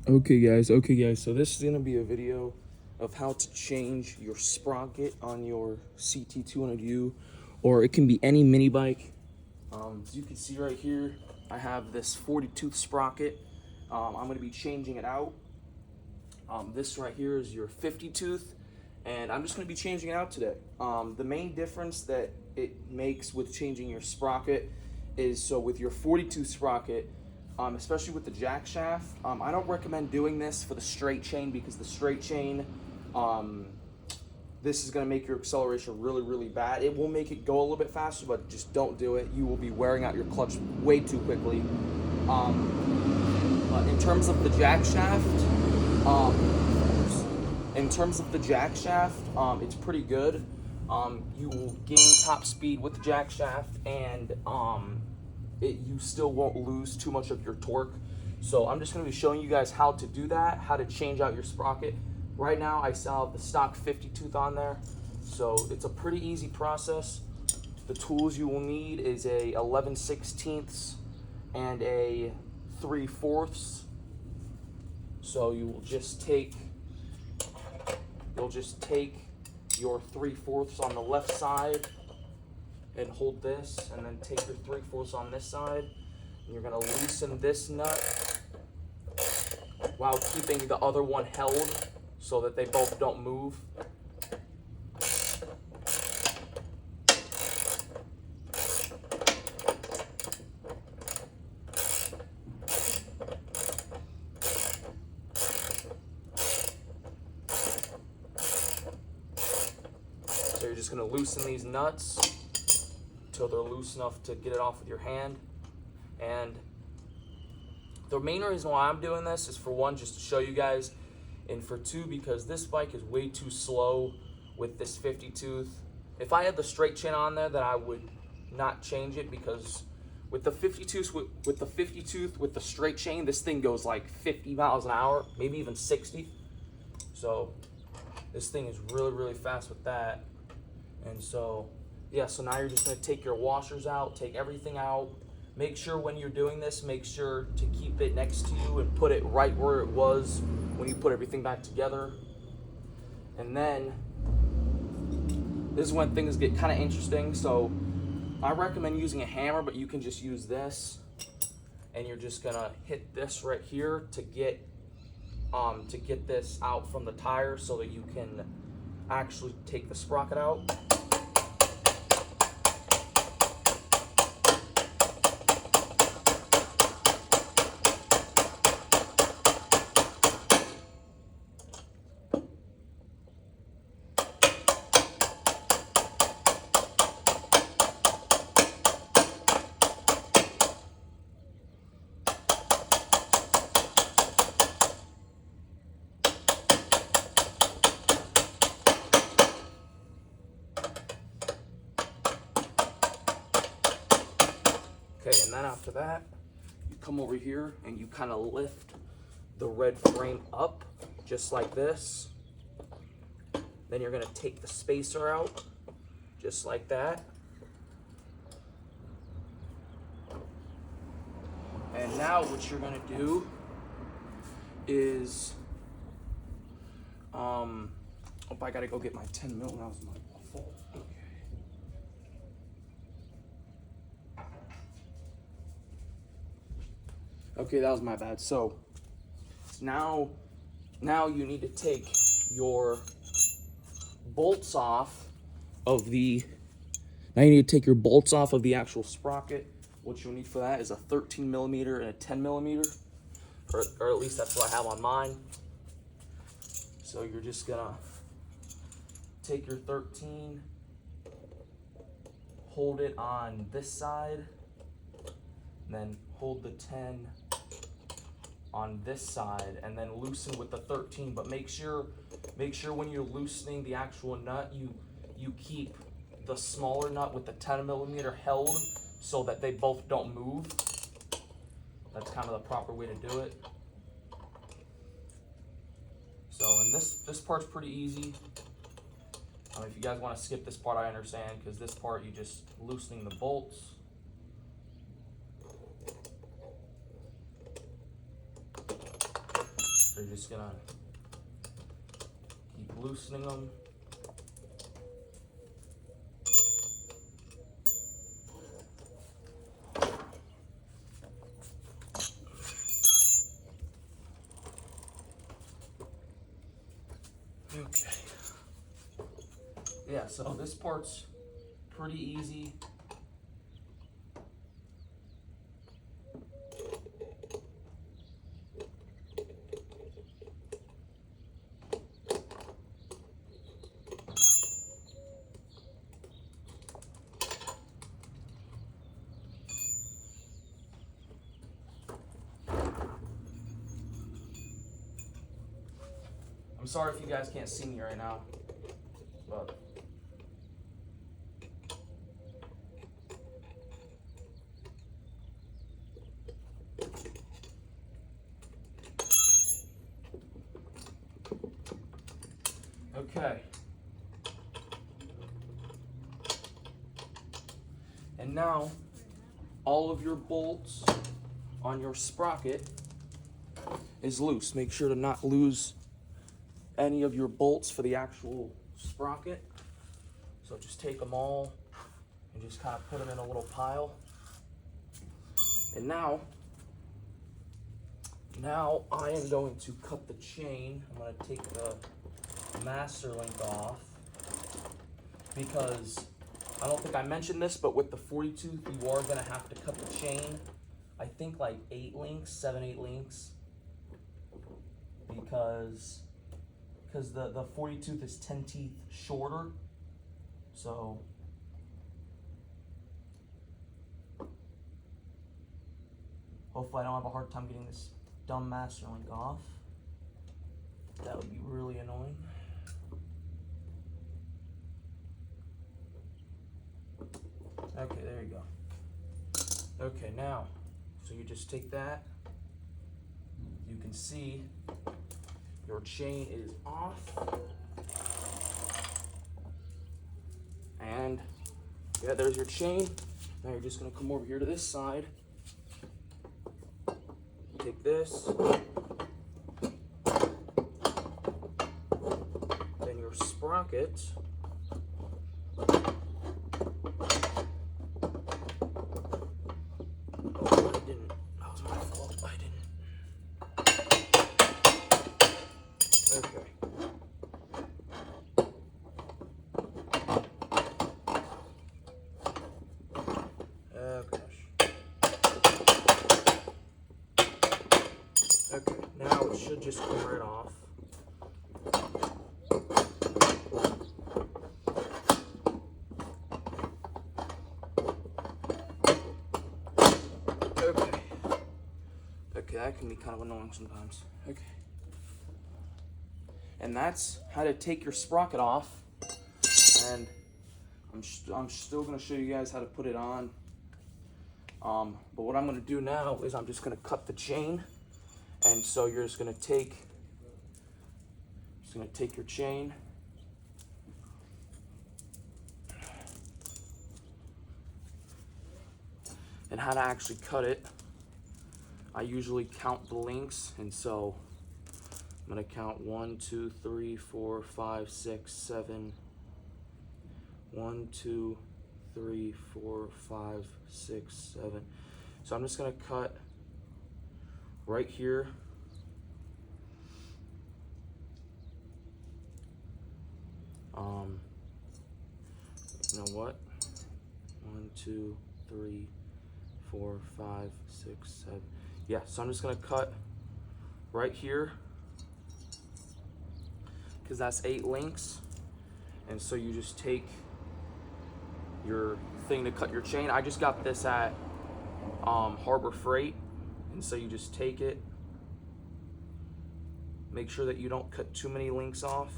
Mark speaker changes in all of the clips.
Speaker 1: Okay guys, so this is gonna be a video of how to change your sprocket on your CT200U, or it can be any mini bike. As you can see right here, I have this 40 tooth sprocket. I'm gonna be changing it out. This right here is your 50 tooth, and I'm just gonna be changing it out today. The main difference that it makes with changing your sprocket is, so with your 40 tooth sprocket, especially with the jack shaft, I don't recommend doing this for the straight chain, because the straight chain, this is going to make your acceleration really bad. It will make it go a little bit faster, but just don't do it. You will be wearing out your clutch way too quickly. But in terms of the jack shaft, it's pretty good. You will gain top speed with the jack shaft, and you still won't lose too much of your torque. So I'm just going to be showing you guys how to do that, how to change out your sprocket. Right now I still have the stock 50 tooth on there, so it's a pretty easy process. The tools you will need is a 11/16 and a 3/4. So you'll just take your 3/4 on the left side and hold this, and then take your 3/4 on this side, and you're gonna loosen this nut while keeping the other one held so that they both don't move. So you're just gonna loosen these nuts until they're loose enough to get it off with your hand. And the main reason why I'm doing this is, for one, just to show you guys, and for two, because this bike is way too slow with this 50 tooth. If I had the straight chain on there, then I would not change it, because with the 50 tooth with the straight chain, this thing goes like 50 miles an hour, maybe even 60. So this thing is really fast with that. And so yeah, so now you're just gonna take your washers out, take everything out. Make sure when you're doing this, make sure to keep it next to you and put it right where it was when you put everything back together. And then this is when things get kind of interesting. So I recommend using a hammer, but you can just use this, and you're just gonna hit this right here to get this out from the tire, so that you can actually take the sprocket out. Okay, and then after that, you come over here and you kind of lift the red frame up, just like this. Then you're gonna take the spacer out, just like that. And now what you're gonna do is, oh, I gotta go get my 10 mil, that was my fault. Okay, that was my bad. So now you need to take your bolts off of the actual sprocket. What you'll need for that is a 13 millimeter and a 10 millimeter, or at least that's what I have on mine. So you're just gonna take your 13, hold it on this side, and then hold the 10 on this side, and then loosen with the 13. But make sure when you're loosening the actual nut, you keep the smaller nut with the 10 millimeter held, so that they both don't move. That's kind of the proper way to do it. So, and this part's pretty easy. If you guys want to skip this part, I understand, because this part, you just loosening the bolts. So you're just gonna keep loosening them. Okay. Yeah, so this part's pretty easy. I'm sorry if you guys can't see me right now, but okay. And now all of your bolts on your sprocket is loose. Make sure to not lose any of your bolts for the actual sprocket. So just take them all and just kind of put them in a little pile. And now I am going to cut the chain. I'm going to take the master link off because I don't think I mentioned this, but with the 40 tooth, you are going to have to cut the chain. I think like 8 links, 7, 8 links, because the 40 tooth is 10 teeth shorter. So hopefully I don't have a hard time getting this dumb master link off. That would be really annoying. Okay, there you go. Okay, now, so you just take that. You can see your chain is off. And yeah, there's your chain. Now you're just gonna come over here to this side. Take this. Then your sprocket. Okay, now it should just come right off. Okay. Okay, that can be kind of annoying sometimes. Okay. And that's how to take your sprocket off. And I'm still going to show you guys how to put it on. But what I'm going to do now is I'm just going to cut the chain. And so you're just going to take your chain. And how to actually cut it. I usually count the links, and so I'm going to count 1, 2, 3, 4, 5, 6, 7. 1, 2, 3, 4, 5, 6, 7. So I'm just going to cut right here. You know what? 1, 2, 3, 4, 5, 6, 7. Yeah, so I'm just gonna cut right here because that's 8 links. And so you just take your thing to cut your chain. I just got this at Harbor Freight. And so you just take it, make sure that you don't cut too many links off.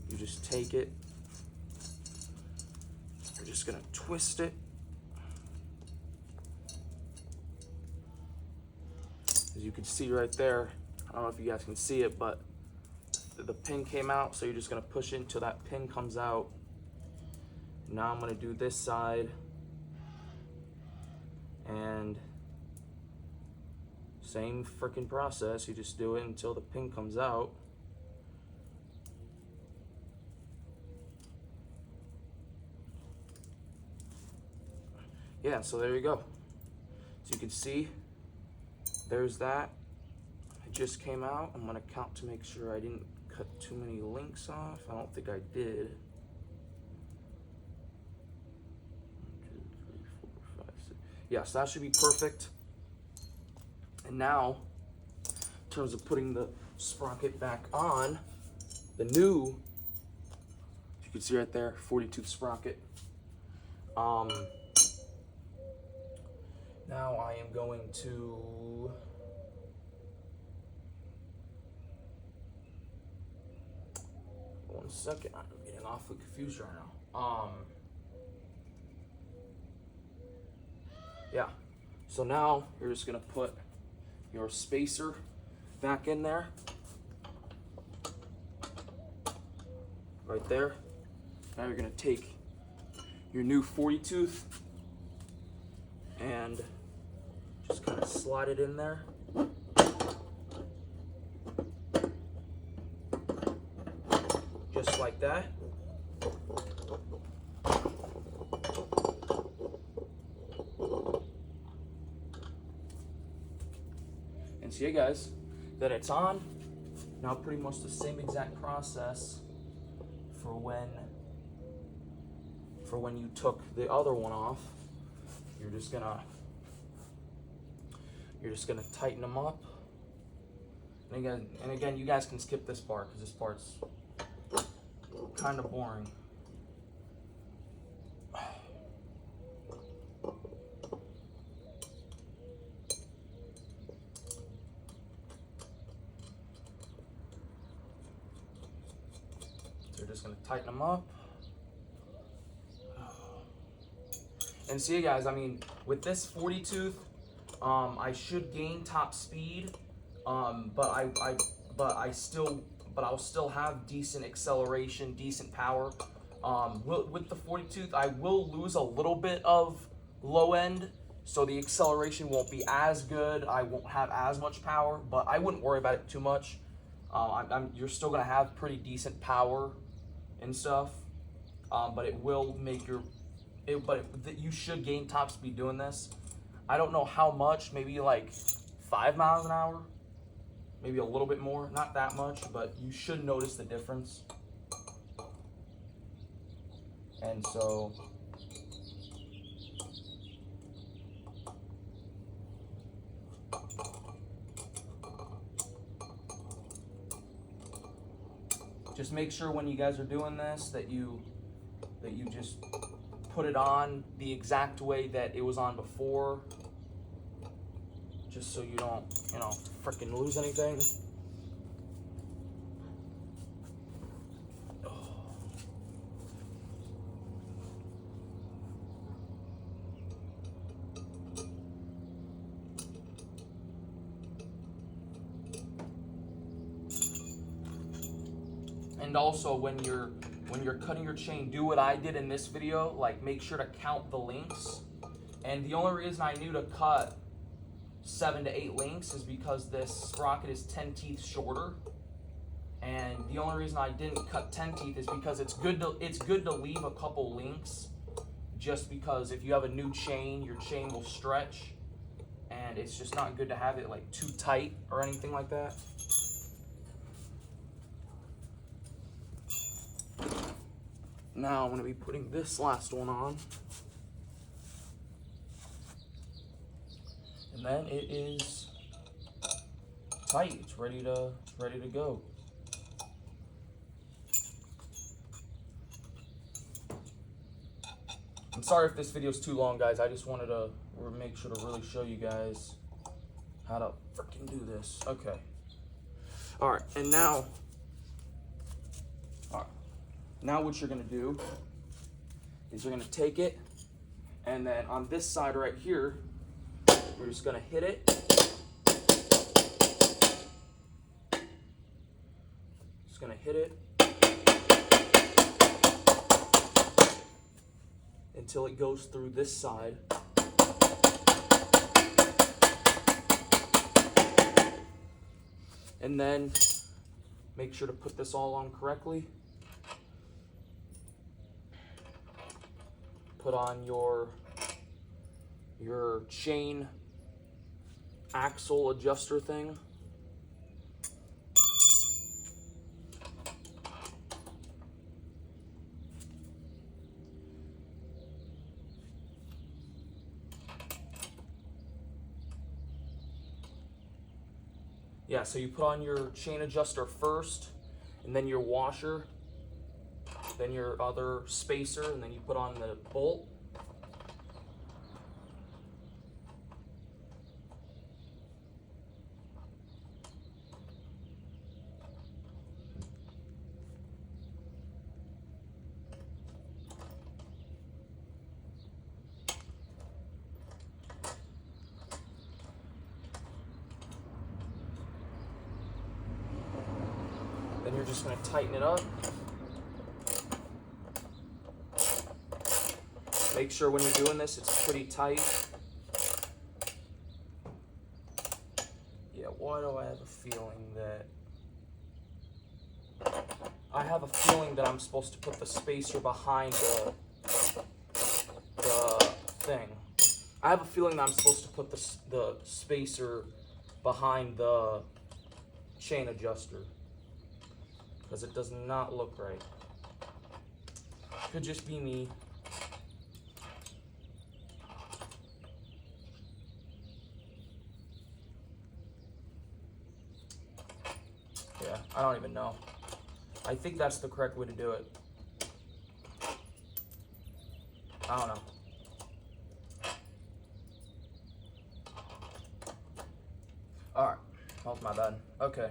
Speaker 1: You just take it, you're just gonna twist it. As you can see right there, I don't know if you guys can see it, but the pin came out, so you're just gonna push it until that pin comes out. Now I'm gonna do this side and Same freaking process, you just do it until the pin comes out. Yeah, so there you go. So you can see, there's that. It just came out. I'm gonna count to make sure I didn't cut too many links off. I don't think I did. 1, 2, 3, 4, 5, 6. Yeah, so that should be perfect. And now, in terms of putting the sprocket back on, the new, you can see right there, 40-tooth sprocket. Now I am going to one second. I'm getting awfully confused right now. Yeah. So now you're just gonna put your spacer back in there, right there. Now you're gonna take your new 40-tooth and just kind of slide it in there. Just like that. And see, guys, that it's on. Now pretty much the same exact process for when you took the other one off. You're just gonna tighten them up. And again, you guys can skip this part because this part's kind of boring. So you're just gonna tighten them up. And see, guys, I mean, with this 40-tooth, I should gain top speed, but I'll still have decent acceleration, decent power. With the 40-tooth, I will lose a little bit of low end, so the acceleration won't be as good. I won't have as much power, but I wouldn't worry about it too much. You're still gonna have pretty decent power and stuff, but it will make you should gain top speed doing this. I don't know how much, maybe like 5 miles an hour, maybe a little bit more, not that much, but you should notice the difference. And so, just make sure when you guys are doing this that you just put it on the exact way that it was on before, just so you don't, freaking lose anything. And also, when you're cutting your chain, do what I did in this video, like make sure to count the links. And the only reason I knew to cut 7 to 8 links is because this sprocket is 10 teeth shorter. And the only reason I didn't cut 10 teeth is because it's good to leave a couple links, just because if you have a new chain, your chain will stretch, and it's just not good to have it like too tight or anything like that. Now I'm going to be putting this last one on. And then it is tight. It's ready to go. I'm sorry if this video is too long, guys. I just wanted to make sure to really show you guys how to freaking do this. Okay. All right, and now what you're gonna do is you're gonna take it, and then on this side right here, you're just gonna hit it. Just gonna hit it until it goes through this side. And then make sure to put this all on correctly. Put on your chain axle adjuster thing. Yeah, so you put on your chain adjuster first, and then your washer, then your other spacer, and then you put on the bolt. Then you're just going to tighten it up. Make sure when you're doing this, it's pretty tight. Yeah, why do I have a feeling that... I have a feeling that I'm supposed to put the spacer behind the thing. I have a feeling that I'm supposed to put the spacer behind the chain adjuster, because it does not look right. Could just be me. Yeah, I don't even know. I think that's the correct way to do it. I don't know. Alright, that was my bad. Okay.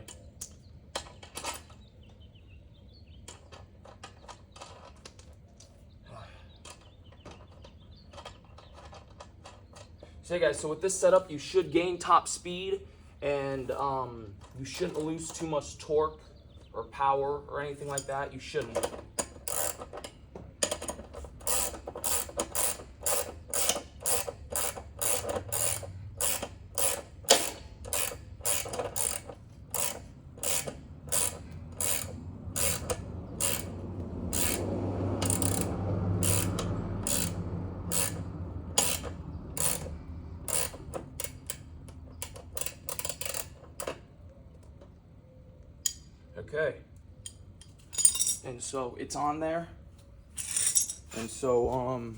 Speaker 1: So, hey guys, so with this setup, you should gain top speed, and you shouldn't lose too much torque or power or anything like that. You shouldn't. Okay, and so it's on there, and so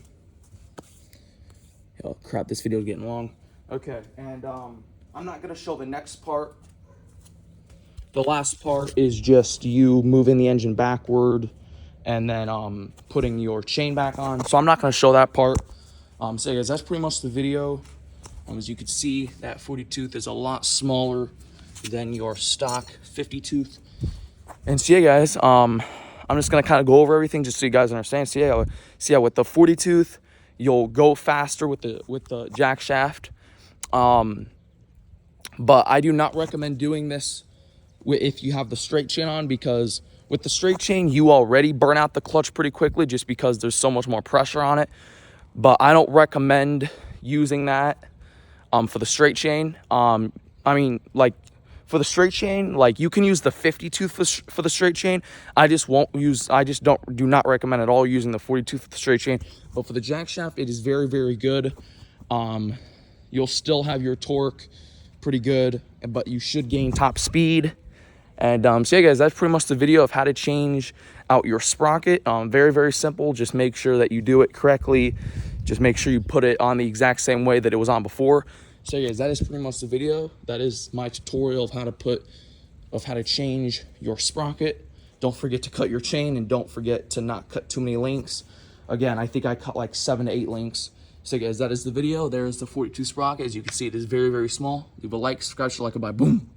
Speaker 1: oh crap, this video is getting long. Okay, and I'm not gonna show the next part. The last part is just you moving the engine backward and then putting your chain back on, so I'm not gonna show that part. So yeah, guys, that's pretty much the video. As you can see, that 40 tooth is a lot smaller than your stock 50 tooth. And so yeah, guys, I'm just gonna kind of go over everything just so you guys understand. So yeah, with the 40 tooth, you'll go faster with the jack shaft. But I do not recommend doing this if you have the straight chain on, because with the straight chain, you already burn out the clutch pretty quickly just because there's so much more pressure on it. But I don't recommend using that for the straight chain. I mean, like, for the straight chain, like, you can use the 50 tooth for the straight chain. I just do not recommend at all using the 40 tooth for the straight chain. But for the jack shaft, it is very, very good. You'll still have your torque pretty good, but you should gain top speed. And so yeah, guys, that's pretty much the video of how to change out your sprocket. Very, very simple. Just make sure that you do it correctly. Just make sure you put it on the exact same way that it was on before. So yeah, guys, that is pretty much the video. That is my tutorial of how to change your sprocket. Don't forget to cut your chain, and don't forget to not cut too many links. Again, I think I cut like 7 to 8 links. So guys, that is the video. There's the 42 sprocket. As you can see, it is very, very small. Leave a like, subscribe, like a bye, boom.